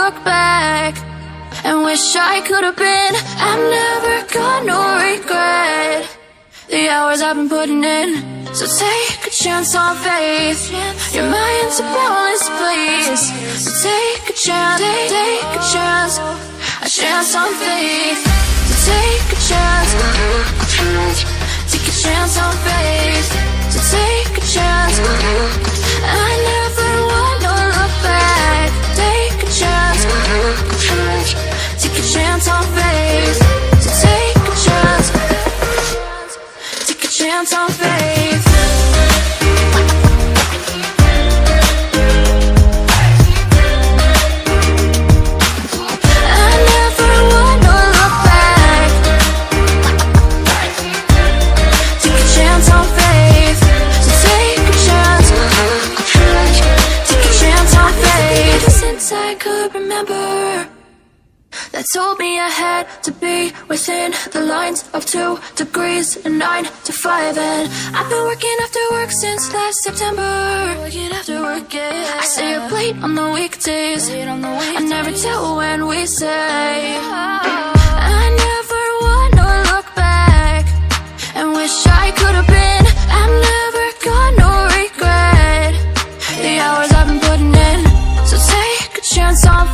look back and wish I could have been. I've never got no regret the hours I've been putting in. So take a chance on faith. Your mind's a boundless place. So take a chance, take a chance on faith. So take a chance, take a chance on faith. So take a chance. I never want to look back. Take a chance, take a chance on faith. So take a chance, take a chance on faith. I never want to look back. Take a chance on faith. So take a chance, take a chance on faith. Since I could remember, that told me I had to be within the lines of 2 degrees and 9 to 5. And I've been working after work since last September. Working after work, yeah. I stay up late on the weekdays. I never tell when we say. I never want to look back and wish I could have been. I've never got no regret the hours I've been putting in. So take a chance on